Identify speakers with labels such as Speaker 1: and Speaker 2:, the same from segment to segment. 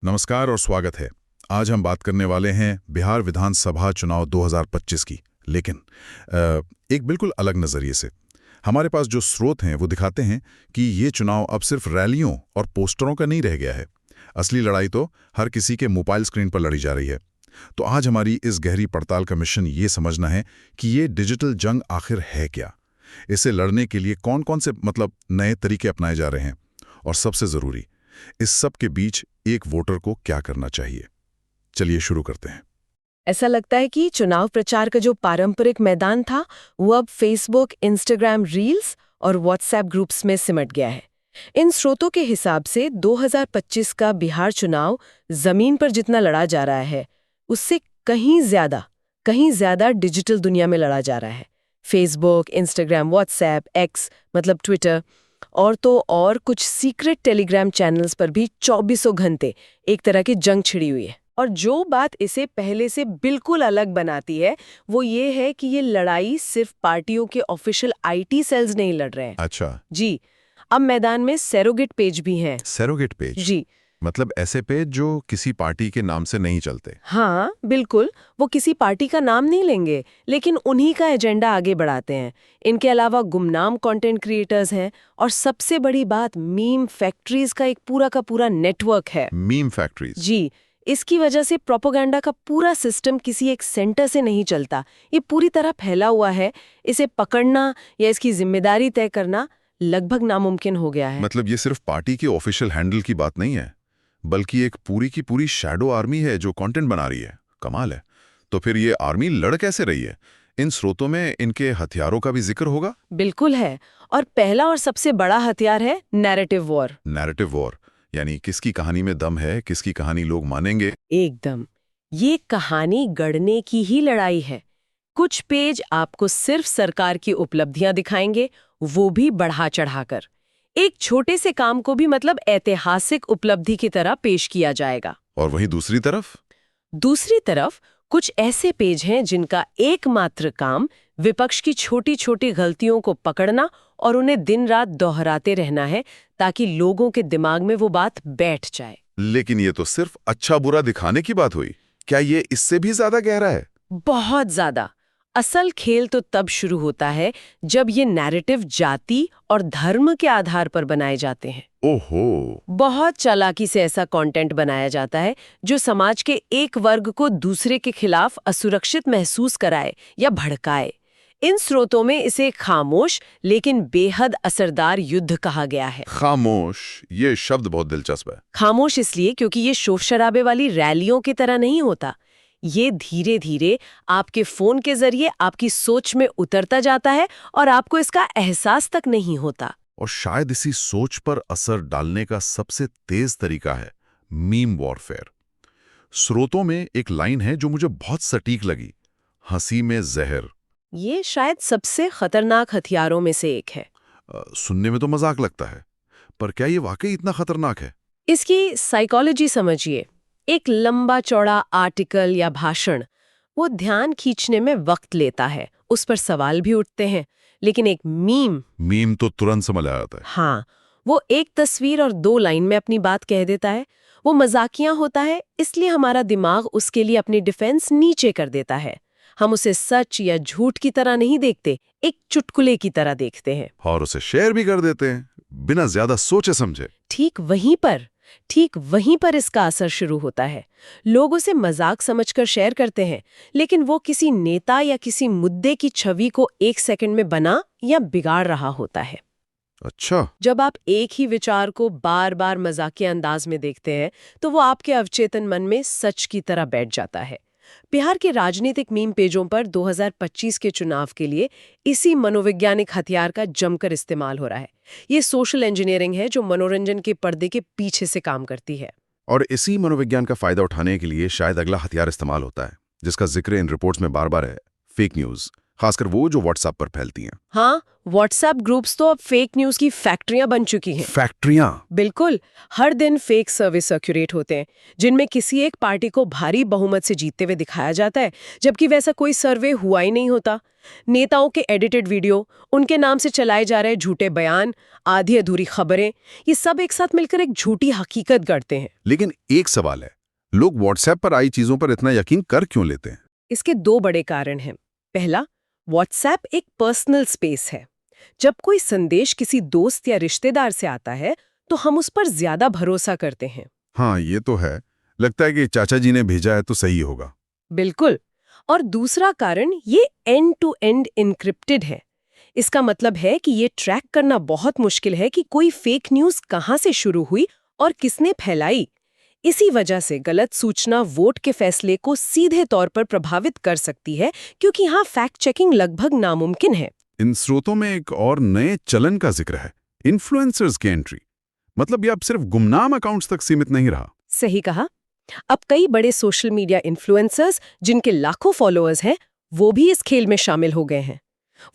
Speaker 1: नमस्कार और स्वागत है। आज हम बात करने वाले हैं बिहार विधानसभा चुनाव 2025 की, लेकिन एक बिल्कुल अलग नज़रिए से। हमारे पास जो स्रोत हैं वो दिखाते हैं कि ये चुनाव अब सिर्फ रैलियों और पोस्टरों का नहीं रह गया है। असली लड़ाई तो हर किसी के मोबाइल स्क्रीन पर लड़ी जा रही है। तो आज हमारी इस गहरी पड़ताल का मिशन ये समझना है कि ये डिजिटल जंग आखिर है क्या, इसे लड़ने के लिए कौन कौन से नए तरीके अपनाए जा रहे हैं, और सबसे ज़रूरी, इस सब के बीच एक वोटर को क्या करना चाहिए। चलिए शुरू करते हैं।
Speaker 2: ऐसा लगता है कि चुनाव प्रचार का जो पारंपरिक मैदान था वो अब फेसबुक, इंस्टाग्राम रील्स और व्हाट्सएप ग्रुप्स में सिमट गया है। इन स्रोतों के हिसाब से 2025 का बिहार चुनाव जमीन पर जितना लड़ा जा रहा है उससे कहीं ज्यादा डिजिटल दुनिया में लड़ा जा रहा है। फेसबुक, इंस्टाग्राम, व्हाट्सएप, एक्स मतलब ट्विटर और तो और कुछ सीक्रेट टेलीग्राम चैनल्स पर भी 24 घंटे एक तरह की जंग छिड़ी हुई है। और जो बात इसे पहले से बिल्कुल अलग बनाती है वो ये है कि ये लड़ाई सिर्फ पार्टियों के ऑफिशियल आईटी सेल्स नहीं लड़ रहे हैं।
Speaker 1: अच्छा,
Speaker 2: जी, अब मैदान में सरोगेट पेज भी हैं।
Speaker 1: Surrogate page?
Speaker 2: जी
Speaker 1: मतलब ऐसे पेज जो किसी पार्टी के नाम से नहीं चलते?
Speaker 2: हाँ, बिल्कुल। वो किसी पार्टी का नाम नहीं लेंगे, लेकिन उन्हीं का एजेंडा आगे बढ़ाते हैं। इनके अलावा गुमनाम कंटेंट क्रिएटर्स हैं और सबसे बड़ी बात, मीम फैक्ट्रीज का एक पूरा का पूरा नेटवर्क है।
Speaker 1: Meme factories?
Speaker 2: जी, इसकी वजह से प्रोपेगेंडा का पूरा सिस्टम किसी एक सेंटर से नहीं चलता। ये पूरी तरह फैला हुआ है। इसे पकड़ना या इसकी जिम्मेदारी तय करना लगभग नामुमकिन हो गया है।
Speaker 1: मतलब ये सिर्फ पार्टी के ऑफिशियल हैंडल की बात नहीं है, बल्कि एक पूरी की पूरी शैडो आर्मी है जो कंटेंट बना रही है। कमाल है। तो फिर ये आर्मी लड़ कैसे रही है? इन स्रोतों में इनके हथियारों का भी जिक्र होगा?
Speaker 2: बिल्कुल है। और पहला और सबसे बड़ा हथियार है नैरेटिव वॉर।
Speaker 1: नैरेटिव वॉर, यानी किसकी कहानी में दम है, किसकी कहानी लोग मानेंगे।
Speaker 2: एकदम, ये कहानी गढ़ने की ही लड़ाई है। कुछ पेज आपको सिर्फ सरकार की उपलब्धियां दिखाएंगे, वो भी बढ़ा चढ़ाकर। एक छोटे से काम को भी मतलब ऐतिहासिक उपलब्धि की तरह पेश किया जाएगा।
Speaker 1: और वहीं
Speaker 2: दूसरी तरफ कुछ ऐसे पेज हैं जिनका एकमात्र काम विपक्ष की छोटी छोटी गलतियों को पकड़ना और उन्हें दिन रात दोहराते रहना है, ताकि लोगों के दिमाग में वो बात बैठ जाए।
Speaker 1: लेकिन ये तो सिर्फ अच्छा बुरा दिखाने की बात हुई। क्या ये इससे भी ज्यादा गहरा है?
Speaker 2: बहुत ज्यादा। असल खेल तो तब शुरू होता है जब ये नैरेटिव जाति और धर्म के आधार पर बनाए जाते हैं।
Speaker 1: ओहो।
Speaker 2: बहुत चालाकी से ऐसा कंटेंट बनाया जाता है जो समाज के एक वर्ग को दूसरे के खिलाफ असुरक्षित महसूस कराए या भड़काए। इन स्रोतों में इसे खामोश लेकिन बेहद असरदार युद्ध कहा गया है।
Speaker 1: खामोश, ये शब्द बहुत दिलचस्प है।
Speaker 2: खामोश इसलिए क्योंकि ये शोर शराबे वाली रैलियों की तरह नहीं होता। ये धीरे धीरे आपके फोन के जरिए आपकी सोच में उतरता जाता है और आपको इसका एहसास तक नहीं होता।
Speaker 1: और शायद इसी सोच पर असर डालने का सबसे तेज तरीका है मीम वॉरफेयर। स्रोतों में एक लाइन है जो मुझे बहुत सटीक लगी, हंसी में जहर।
Speaker 2: ये शायद सबसे खतरनाक हथियारों में से एक है।
Speaker 1: सुनने में तो मजाक लगता है, पर क्या ये वाकई इतना खतरनाक है?
Speaker 2: इसकी साइकोलॉजी समझिए। एक लंबा चौड़ा आर्टिकल या भाषण वो ध्यान खींचने में वक्त लेता है, उस पर सवाल भी उठते हैं। लेकिन एक मीम
Speaker 1: तो तुरंत समझ आ जाता है।
Speaker 2: हाँ, वो एक तस्वीर और 2 लाइन में अपनी बात कह देता है। वो मजाकिया होता है, इसलिए हमारा दिमाग उसके लिए अपनी डिफेंस नीचे कर देता है। हम उसे सच या झूठ की तरह नहीं देखते, एक चुटकुले की तरह देखते हैं।
Speaker 1: और उसे शेयर भी कर देते हैं बिना ज्यादा सोचे समझे।
Speaker 2: ठीक वहीं पर इसका असर शुरू होता है। लोग उसे मजाक समझकर शेयर करते हैं, लेकिन वो किसी नेता या किसी मुद्दे की छवि को 1 सेकंड में बना या बिगाड़ रहा होता है।
Speaker 1: अच्छा।
Speaker 2: जब आप एक ही विचार को बार बार मजाकिया अंदाज में देखते हैं तो वो आपके अवचेतन मन में सच की तरह बैठ जाता है। बिहार के राजनीतिक मीम पेजों पर 2025 के चुनाव के लिए इसी मनोवैज्ञानिक हथियार का जमकर इस्तेमाल हो रहा है। ये सोशल इंजीनियरिंग है जो मनोरंजन के पर्दे के पीछे से काम करती है।
Speaker 1: और इसी मनोविज्ञान का फायदा उठाने के लिए शायद अगला हथियार इस्तेमाल होता है, जिसका जिक्र इन रिपोर्ट्स में बार बार है, फेक न्यूज, खासकर वो जो व्हाट्सएप पर फैलती हैं।
Speaker 2: हाँ, व्हाट्सएप ग्रुप्स तो अब फेक न्यूज की फैक्ट्रियां बन चुकी हैं।
Speaker 1: फैक्ट्रियां?
Speaker 2: बिल्कुल, हर दिन फेक सर्वे सर्कुलेट होते हैं जिनमें किसी एक पार्टी को भारी बहुमत से जीतते हुए दिखाया जाता है, जबकि वैसा कोई सर्वे हुआ ही नहीं होता। नेताओं के एडिटेड वीडियो, उनके नाम से चलाए जा रहे झूठे बयान, आधी अधूरी खबरें, ये सब एक साथ मिलकर एक झूठी हकीकत गढ़ते हैं।
Speaker 1: लेकिन एक सवाल है, लोग व्हाट्सएप पर आई चीजों पर इतना यकीन कर क्यों लेते हैं?
Speaker 2: इसके दो बड़े कारण हैं। पहला, व्हाट्सएप एक पर्सनल स्पेस है। जब कोई संदेश किसी दोस्त या रिश्तेदार से आता है तो हम उस पर ज्यादा भरोसा करते हैं।
Speaker 1: हाँ, ये तो है। लगता है कि चाचा जी ने भेजा है तो सही होगा।
Speaker 2: बिल्कुल। और दूसरा कारण, ये एंड टू एंड इनक्रिप्टेड है। इसका मतलब है कि ये ट्रैक करना बहुत मुश्किल है कि कोई फेक न्यूज कहाँ से शुरू हुई और किसने फैलाई। इसी वजह से गलत सूचना वोट के फैसले को सीधे तौर पर प्रभावित कर सकती है, क्योंकि यहाँ फैक्ट चेकिंग लगभग नामुमकिन है।
Speaker 1: इन स्रोतों में एक और नए चलन का जिक्र है, इन्फ्लुएंसर्स की एंट्री। मतलब ये अब सिर्फ गुमनाम अकाउंट्स तक सीमित नहीं रहा।
Speaker 2: सही कहा। अब कई बड़े सोशल मीडिया इन्फ्लुएंसर्स जिनके लाखों फॉलोअर्स हैं, वो भी इस खेल में शामिल हो गए हैं।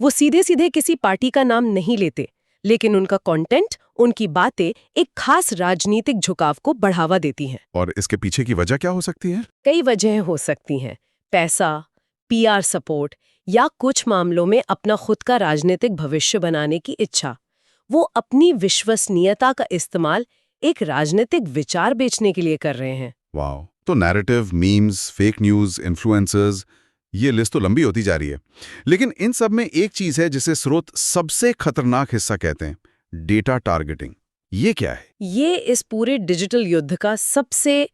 Speaker 2: वो सीधे सीधे किसी पार्टी का नाम नहीं लेते, लेकिन उनका कंटेंट, उनकी बातें एक खास राजनीतिक झुकाव को बढ़ावा देती हैं।
Speaker 1: और इसके पीछे की वजह क्या हो सकती है?
Speaker 2: कई वजहें हो सकती हैं। पैसा, पीआर सपोर्ट, या कुछ मामलों में अपना खुद का राजनीतिक भविष्य बनाने की इच्छा। वो अपनी विश्वसनीयता का इस्तेमाल एक राजनीतिक विचार बेचने के लिए कर रहे हैं।
Speaker 1: वाह! तो narrative, memes, fake news, influencers, ये लिस्ट तो लंबी होती जा रही है। लेकिन इन सब में एक चीज़ है जिसे स्रोत सबसे खतरनाक हिस्सा कहते हैं, डेटा टारगेटिंग। ये क्या है?
Speaker 2: ये इस पूरे डिजिटल युद्ध का सबसे,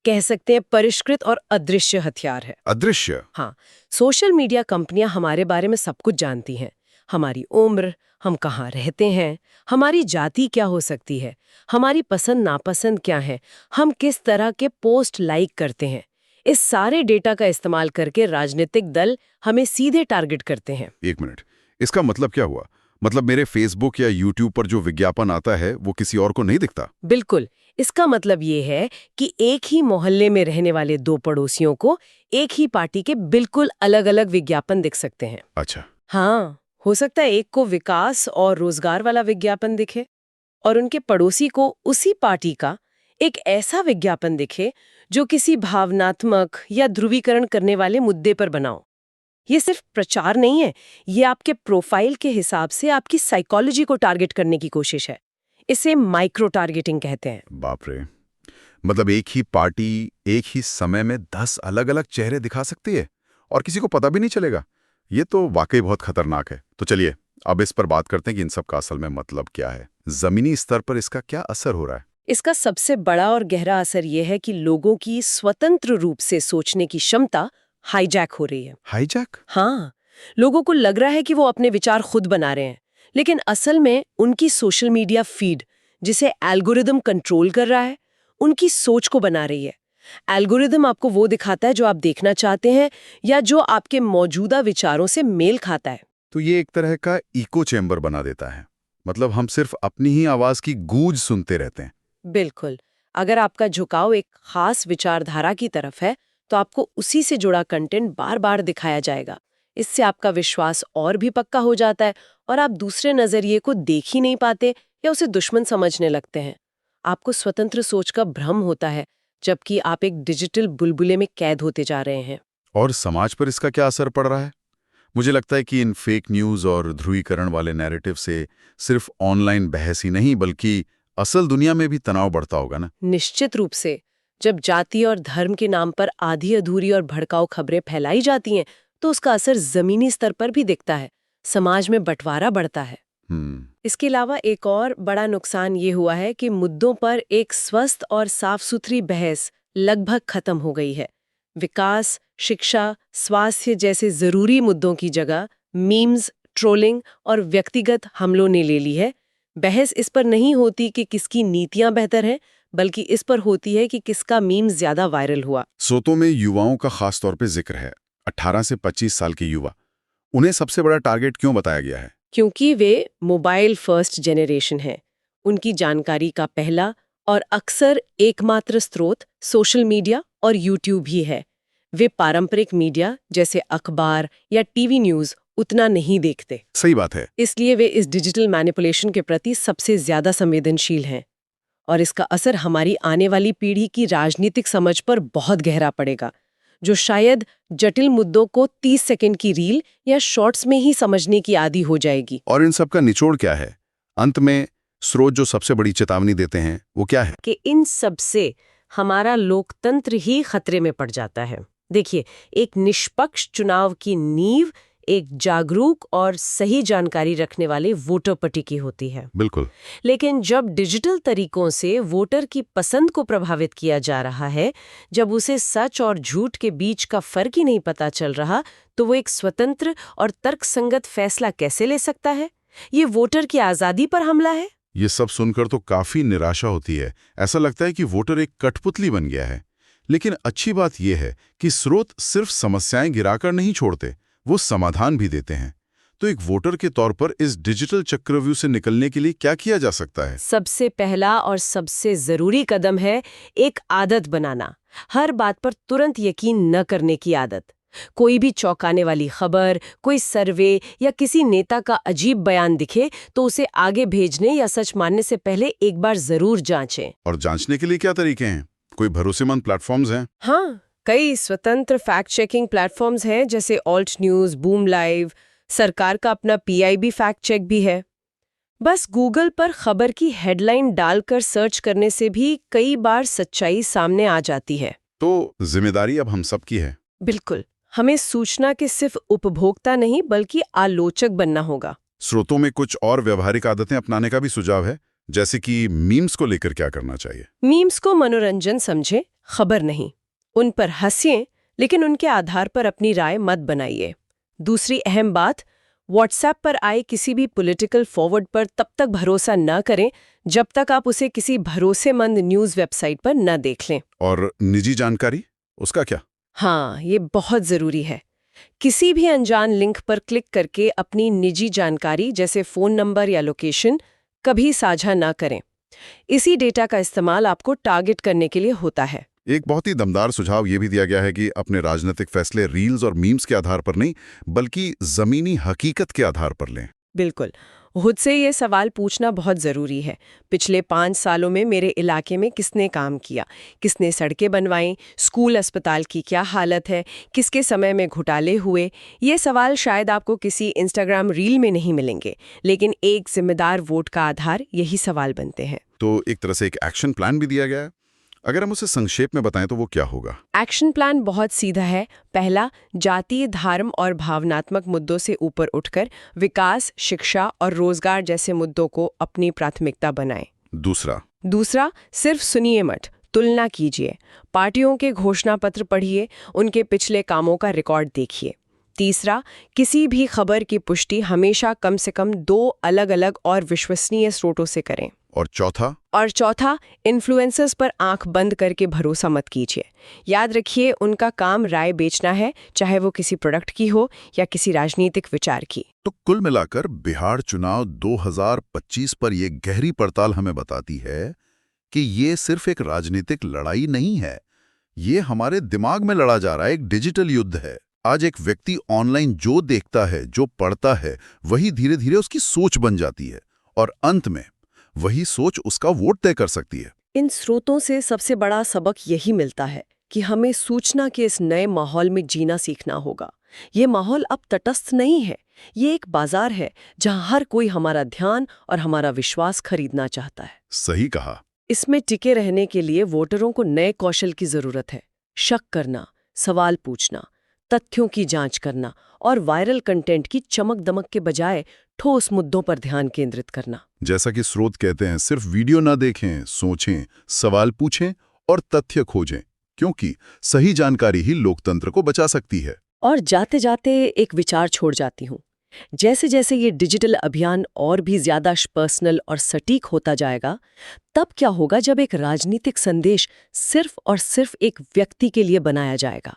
Speaker 2: कह सकते हैं, परिष्कृत और अदृश्य हथियार है।
Speaker 1: अदृश्य?
Speaker 2: हाँ, सोशल मीडिया कंपनियां हमारे बारे में सब कुछ जानती हैं। हमारी उम्र, हम कहाँ रहते हैं, हमारी जाति क्या हो सकती है, हमारी पसंद नापसंद क्या है, हम किस तरह के पोस्ट लाइक करते हैं। इस सारे डेटा का इस्तेमाल करके राजनीतिक दल हमें सीधे टारगेट करते हैं।
Speaker 1: एक मिनट, इसका मतलब क्या हुआ? मतलब मेरे फेसबुक या यूट्यूब पर जो विज्ञापन आता है वो किसी और को नहीं दिखता?
Speaker 2: बिल्कुल। इसका मतलब ये है कि एक ही मोहल्ले में रहने वाले दो पड़ोसियों को एक ही पार्टी के बिल्कुल अलग-अलग विज्ञापन दिख सकते हैं।
Speaker 1: अच्छा।
Speaker 2: हाँ, हो सकता है एक को विकास और रोजगार वाला विज्ञापन दिखे और उनके पड़ोसी को उसी पार्टी का एक ऐसा विज्ञापन दिखे जो किसी भावनात्मक या ध्रुवीकरण करने वाले मुद्दे पर बना हो। ये सिर्फ प्रचार नहीं है, ये आपके प्रोफाइल के हिसाब से आपकी साइकोलॉजी को टारगेट करने की कोशिश है। इसे माइक्रो टारगेटिंग कहते हैं।
Speaker 1: बाप रे! मतलब एक ही पार्टी एक ही समय में 10 अलग-अलग चेहरे दिखा सकती है और किसी को पता भी नहीं चलेगा। ये तो वाकई बहुत खतरनाक है। तो चलिए, अब इस पर बात करते हैं कि इन सब का असल में मतलब क्या है। जमीनी स्तर पर इसका क्या असर हो रहा है?
Speaker 2: इसका सबसे बड़ा और गहरा असर यह है कि लोगों की स्वतंत्र रूप से सोचने की क्षमता हाईजैक हो रही है।
Speaker 1: हाईजैक?
Speaker 2: हाँ, लोगों को लग रहा है कि वो अपने विचार खुद बना रहे हैं, लेकिन असल में उनकी सोशल मीडिया फीड, जिसे एल्गोरिदम कंट्रोल कर रहा है, उनकी सोच को बना रही है। एल्गोरिदम आपको वो दिखाता है जो आप देखना चाहते हैं या जो आपके मौजूदा विचारों से मेल खाता है।
Speaker 1: तो ये एक तरह का इको चेंबर बना देता है। मतलब हम सिर्फ अपनी ही आवाज की गूंज सुनते रहते हैं।
Speaker 2: बिल्कुल। अगर आपका झुकाव एक खास विचारधारा की तरफ है, तो आपको उसी से जुड़ा कंटेंट बार बार दिखाया जाएगा। इससे आपका विश्वास और भी पक्का हो जाता है और आप दूसरे नजरिए को देख ही नहीं पाते या उसे दुश्मन समझने लगते हैं। आपको स्वतंत्र सोच का भ्रम होता है, जबकि आप एक डिजिटल बुलबुले में कैद होते जा रहे हैं।
Speaker 1: और समाज पर इसका क्या असर पड़ रहा है? मुझे लगता है कि इन फेक न्यूज़ और ध्रुवीकरण वाले नैरेटिव से सिर्फ ऑनलाइन बहस ही नहीं बल्कि असल दुनिया में भी तनाव बढ़ता होगा ना?
Speaker 2: निश्चित रूप से। जब जाति और धर्म के नाम पर आधी अधूरी और भड़काऊ खबरें फैलाई जाती हैं, तो उसका असर जमीनी स्तर पर भी दिखता है। समाज में बंटवारा बढ़ता है। इसके अलावा एक और बड़ा नुकसान ये हुआ है कि मुद्दों पर एक स्वस्थ और साफ सुथरी बहस लगभग खत्म हो गई है। विकास, शिक्षा, स्वास्थ्य जैसे जरूरी मुद्दों की जगह मीम्स, ट्रोलिंग और व्यक्तिगत हमलों ने ले ली है। बहस इस पर नहीं होती कि किसकी नीतियां बेहतर हैं, बल्कि इस पर होती है कि किसका मीम ज्यादा वायरल हुआ।
Speaker 1: स्रोतों में युवाओं का खास तौर पे जिक्र है। 18 से 25 साल के युवा, उन्हें सबसे बड़ा टारगेट क्यों बताया गया है?
Speaker 2: क्योंकि वे मोबाइल फर्स्ट जनरेशन है। उनकी जानकारी का पहला और अक्सर एकमात्र स्रोत सोशल मीडिया और यूट्यूब ही है। वे पारंपरिक मीडिया जैसे अखबार या टीवी न्यूज़ उतना नहीं देखते।
Speaker 1: सही बात है।
Speaker 2: इसलिए वे इस डिजिटल मैनिपुलेशन के प्रति सबसे ज्यादा संवेदनशील हैं और इसका असर हमारी आने वाली पीढ़ी की राजनीतिक समझ पर बहुत गहरा पड़ेगा, जो शायद जटिल मुद्दों को 30 सेकंड की रील या शॉर्ट्स में ही समझने की आदी हो जाएगी।
Speaker 3: और इन सब का निचोड़ क्या है? अंत में स्रोत जो सबसे बड़ी चेतावनी देते हैं वो क्या है?
Speaker 4: कि इन सब से हमारा लोकतंत्र ही खतरे में पड़ जाता है। देखिए, एक निष्पक्ष चुनाव की नींव एक जागरूक और सही जानकारी रखने वाले वोटर पर टिकी होती है।
Speaker 3: बिल्कुल।
Speaker 4: लेकिन जब डिजिटल तरीकों से वोटर की पसंद को प्रभावित किया जा रहा है, जब उसे सच और झूठ के बीच का फर्क ही नहीं पता चल रहा, तो वो एक स्वतंत्र और तर्कसंगत फैसला कैसे ले सकता है? ये वोटर की आज़ादी पर हमला है।
Speaker 3: ये सब सुनकर तो काफी निराशा होती है। ऐसा लगता है कि वोटर एक कठपुतली बन गया है। लेकिन अच्छी बात यह है कि स्रोत सिर्फ समस्याएं गिराकर नहीं छोड़ते, वो समाधान भी देते हैं। तो एक वोटर के तौर पर इस डिजिटल चक्रव्यूह से निकलने के लिए क्या किया जा सकता है?
Speaker 4: सबसे पहला और सबसे जरूरी कदम है एक आदत बनाना। हर बात पर तुरंत यकीन न करने की आदत। कोई भी चौंकाने वाली खबर, कोई सर्वे या किसी नेता का अजीब बयान दिखे तो उसे आगे भेजने या सच मानने से पहले एक बार जरूर जांचें।
Speaker 3: और जांचने के लिए क्या तरीके हैं? कोई भरोसेमंद प्लेटफॉर्म्स हैं?
Speaker 2: हाँ, कई स्वतंत्र फैक्ट चेकिंग प्लेटफॉर्म्स हैं, जैसे ऑल्ट न्यूज़, बूम लाइव, सरकार का अपना PIB फैक्ट चेक भी है। बस गूगल पर खबर की हेडलाइन डालकर सर्च करने से भी कई बार सच्चाई सामने आ जाती है।
Speaker 3: तो जिम्मेदारी अब हम सब की है।
Speaker 2: बिल्कुल, हमें सूचना के सिर्फ उपभोक्ता नहीं बल्कि आलोचक बनना होगा।
Speaker 3: स्रोतों में कुछ और व्यवहारिक आदतें अपनाने का भी सुझाव है, जैसे कि मीम्स को लेकर क्या करना चाहिए?
Speaker 2: मीम्स को मनोरंजन समझें, खबर नहीं। उन पर हंसिए, लेकिन उनके आधार पर अपनी राय मत बनाइए। दूसरी अहम बात, व्हाट्सएप पर आए किसी भी पॉलिटिकल फॉरवर्ड पर तब तक भरोसा न करें जब तक आप उसे किसी भरोसेमंद न्यूज़ वेबसाइट पर न देख लें।
Speaker 3: और निजी जानकारी, उसका क्या?
Speaker 2: हाँ, ये बहुत ज़रूरी है। किसी भी अनजान लिंक पर क्लिक करके अपनी निजी जानकारी जैसे फ़ोन नंबर या लोकेशन कभी साझा ना करें। इसी डेटा का इस्तेमाल आपको टारगेट करने के लिए होता है।
Speaker 3: एक बहुत ही दमदार सुझाव ये भी दिया गया है कि अपने राजनीतिक फैसले रील्स और मीम्स के आधार पर नहीं, बल्कि जमीनी हकीकत के आधार पर लें।
Speaker 2: बिल्कुल, खुद से ये सवाल पूछना बहुत ज़रूरी है। पिछले 5 सालों में मेरे इलाके में किसने काम किया, किसने सड़कें बनवाईं, स्कूल अस्पताल की क्या हालत है, किसके समय में घोटाले हुए। ये सवाल शायद आपको किसी इंस्टाग्राम रील में नहीं मिलेंगे, लेकिन एक जिम्मेदार वोट का आधार यही सवाल बनते हैं।
Speaker 3: तो एक तरह से एक एक्शन प्लान भी दिया गया है। अगर हम उसे संक्षेप में बताएं तो वो क्या होगा?
Speaker 2: एक्शन प्लान बहुत सीधा है। पहला, जातीय, धर्म और भावनात्मक मुद्दों से ऊपर उठकर विकास, शिक्षा और रोजगार जैसे मुद्दों को अपनी प्राथमिकता बनाएं। दूसरा, सिर्फ सुनिए मत, तुलना कीजिए। पार्टियों के घोषणा पत्र पढ़िए, उनके पिछले कामों का रिकॉर्ड देखिए। तीसरा, किसी भी खबर की पुष्टि हमेशा कम से कम 2 अलग-अलग और विश्वसनीय स्रोतों से करें।
Speaker 3: और चौथा, इन्फ्लुएंसर्स पर आंख बंद करके भरोसा मत कीजिए। याद रखिए, उनका काम राय बेचना है, चाहे वो किसी प्रोडक्ट की हो या किसी राजनीतिक विचार की। तो कुल मिलाकर बिहार चुनाव 2025 पर यह गहरी पड़ताल हमें बताती है कि ये सिर्फ एक राजनीतिक लड़ाई नहीं है, ये हमारे दिमाग में लड़ा जा रहा है एक डिजिटल युद्ध है। आज एक व्यक्ति ऑनलाइन जो देखता है, जो पढ़ता है, वही धीरे धीरे उसकी सोच बन जाती है और अंत में वही सोच उसका वोट तय कर सकती है।
Speaker 2: इन स्रोतों से सबसे बड़ा सबक यही मिलता है कि हमें सूचना के इस नए माहौल में जीना सीखना होगा। ये माहौल अब तटस्थ नहीं है, ये एक बाजार है जहां हर कोई हमारा ध्यान और हमारा विश्वास खरीदना चाहता है।
Speaker 3: सही कहा।
Speaker 2: इसमें टिके रहने के लिए वोटरों को नए कौशल की जरूरत है। शक करना, सवाल पूछना, तथ्यों की जांच करना और वायरल कंटेंट की चमक दमक के बजाय ठोस मुद्दों पर ध्यान केंद्रित करना।
Speaker 3: जैसा कि स्रोत कहते हैं, सिर्फ वीडियो ना देखें, सोचें, सवाल पूछें और तथ्य खोजें, क्योंकि सही जानकारी ही लोकतंत्र को बचा सकती है।
Speaker 2: और जाते जाते एक विचार छोड़ जाती हूँ। जैसे जैसे ये डिजिटल अभियान और भी ज्यादा पर्सनल और सटीक होता जाएगा, तब क्या होगा जब एक राजनीतिक संदेश सिर्फ और सिर्फ एक व्यक्ति के लिए बनाया जाएगा?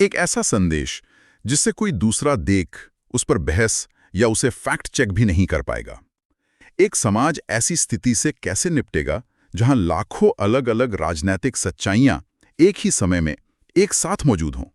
Speaker 3: एक ऐसा संदेश जिससे कोई दूसरा देख उस पर बहस या उसे फैक्ट चेक भी नहीं कर पाएगा। एक समाज ऐसी स्थिति से कैसे निपटेगा जहां लाखों अलग अलग राजनीतिक सच्चाइयां एक ही समय में एक साथ मौजूद हों?